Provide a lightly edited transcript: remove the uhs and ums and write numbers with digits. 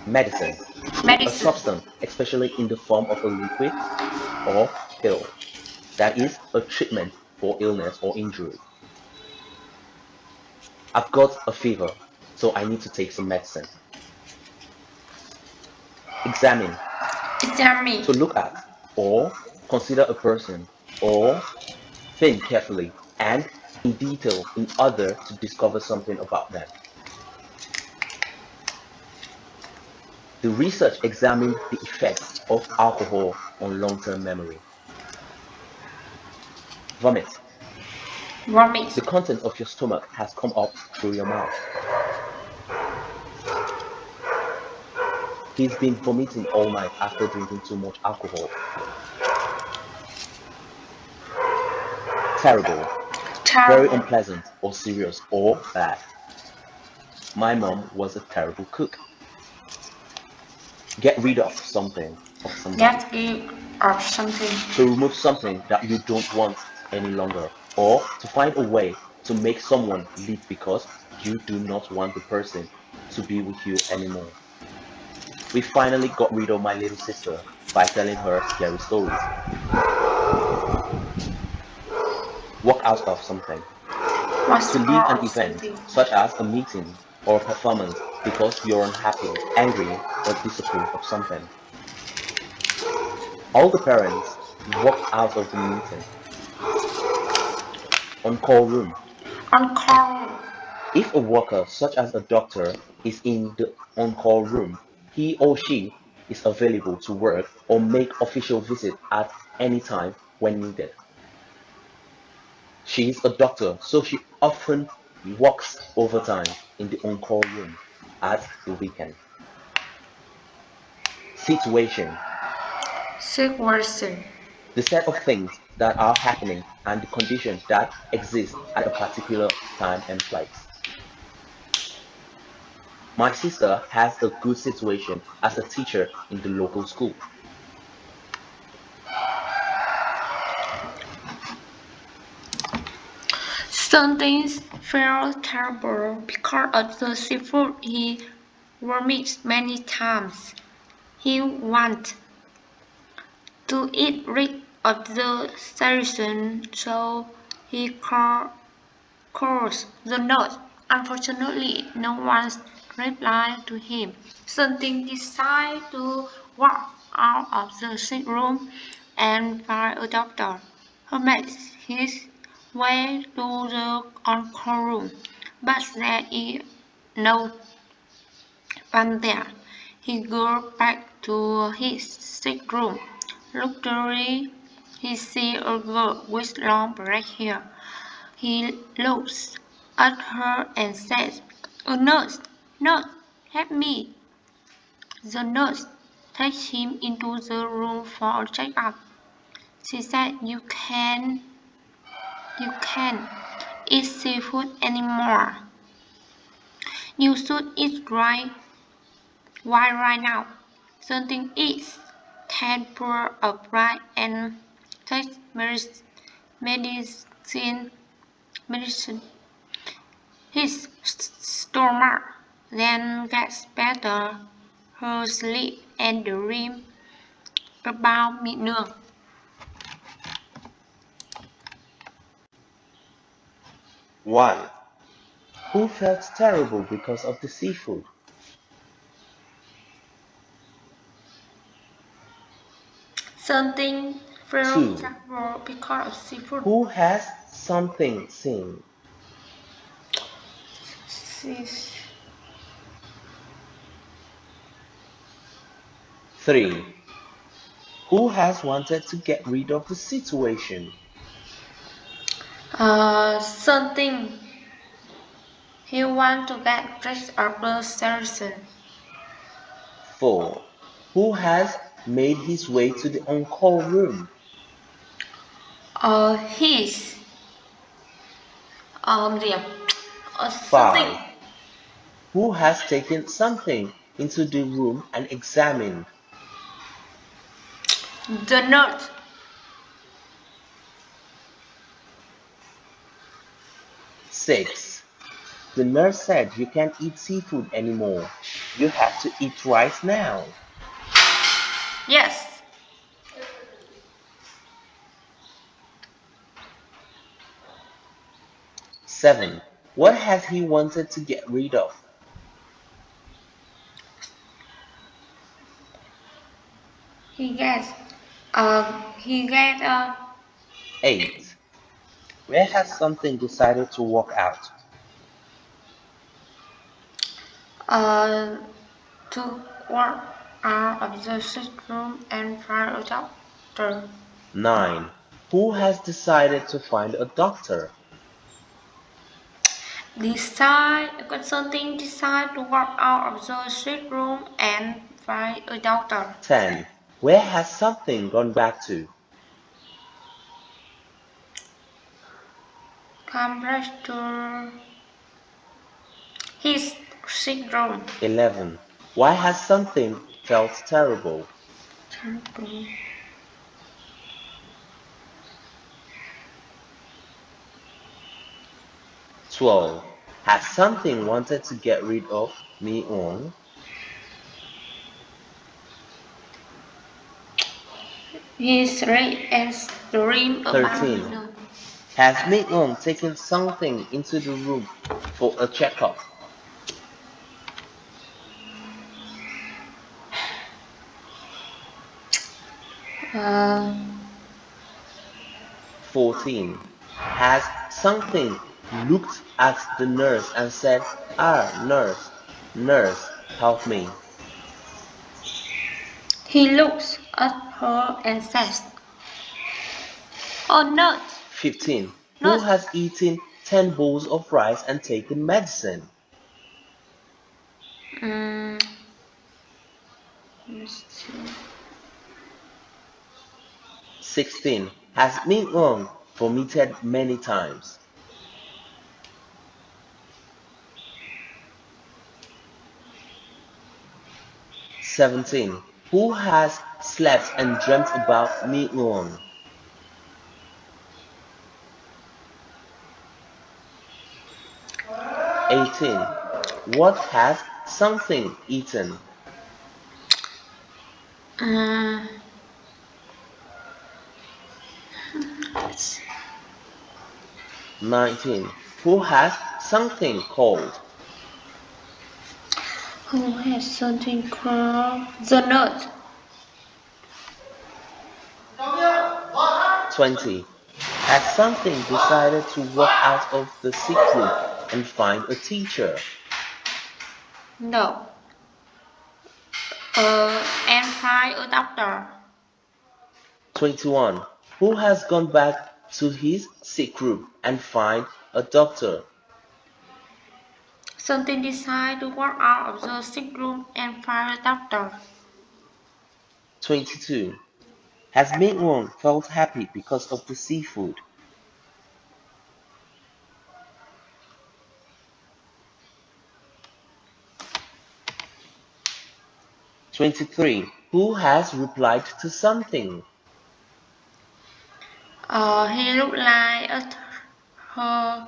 Medicine, a Medicine. substance, especially in the form of a liquid or pill, that is a treatment for illness or injury. I've got a fever, so I need to take some medicine. Examine, Examine. to look at, or consider a person, or think carefully and in detail in order to discover something about them. The research examined the effects of alcohol on long-term memory. Vomit. Vomit. The content of your stomach has come up through your mouth. He's been vomiting all night after drinking too much alcohol. Terrible. Very Terrible. unpleasant or serious or bad. My mom was a terrible cook. Get rid of something or somebody. Get rid of something. To remove something that you don't want any longer, or to find a way to make someone leave because you do not want the person to be with you anymore. We finally got rid of my little sister by telling her scary stories. Walk out of something. What's To leave all an of event, something? such as a meeting or a performance, because you're unhappy, angry, or disapprove of something. All the parents walked out of the meeting. On call room. On call. If a worker, such as a doctor, is in the on-call room, he or she is available to work or make official visit at any time when needed. She is a doctor, so she often works overtime in the on-call room at the weekend. Situation, Situation. the set of things that are happening and the conditions that exist at a particular time and place. My sister has a good situation as a teacher in the local school. Something felt terrible because of the seafood he vomited many times. He wanted to eat rid of the situation, so he calls the nurse. Unfortunately, no one replied to him. Something decided to walk out of the sick room and find a doctor. He made his way to the on-call room, but there is no one there. He goes back to his sick room. Luckily, he sees a girl with long black hair. He looks at her and says, "Oh, nurse, nurse, help me." The nurse takes him into the room for a checkup. She said, you can't eat seafood anymore. You should eat wine right now. Something is can pour a bright and take medicine. medicine. His stomach then gets better. Her sleep and dream about Mỹ Nương. 1. Who felt terrible because of the seafood? something from 2. Jackpot because of seafood. Who has something seen? Sis- 3. Who has wanted to get rid of the situation? something he want to get rid of the situation. 4. Who has made his way to the on-call room? His gì ạ? Something 5. Who has taken something into the room and examined? the note 6. The nurse said you can't eat seafood anymore. You have to eat rice now. Yes. 7. What has he wanted to get rid of? He gets 8. Where has something decided to walk out? uh to walk out of the sick room and find a doctor. 9. Who has decided to find a doctor? Decide to walk out of the sick room and find a doctor. 10. Where has something gone back to? Come back to his sick room. 11. Why has something felt terrible? 12. Has something wanted to get rid of me on? His read and dream about 13. Has Ming taken something into the room for a checkup? uh, 14. Has something looked at the nurse and said, "Ah, nurse, nurse, help me." he looks at her and says, "Oh, nurse, 15. Who nurse." has eaten 10 bowls of rice and taken medicine? Mm, let's see. 16. Has Ming vomited many times? 17. Who has slept and dreamt about Ming? 18. What has something eaten? Uh, 19. Who has something called? who has something called the nurse? 20. Has something decided to walk out of the sick room and find a teacher? No. And find a doctor. 21. Who has gone back to his sick room and find a doctor? Something decide to walk out of the sick room and find a doctor. 22. Has Ming felt happy because of the seafood? 23. Who has replied to something? He looked like at her.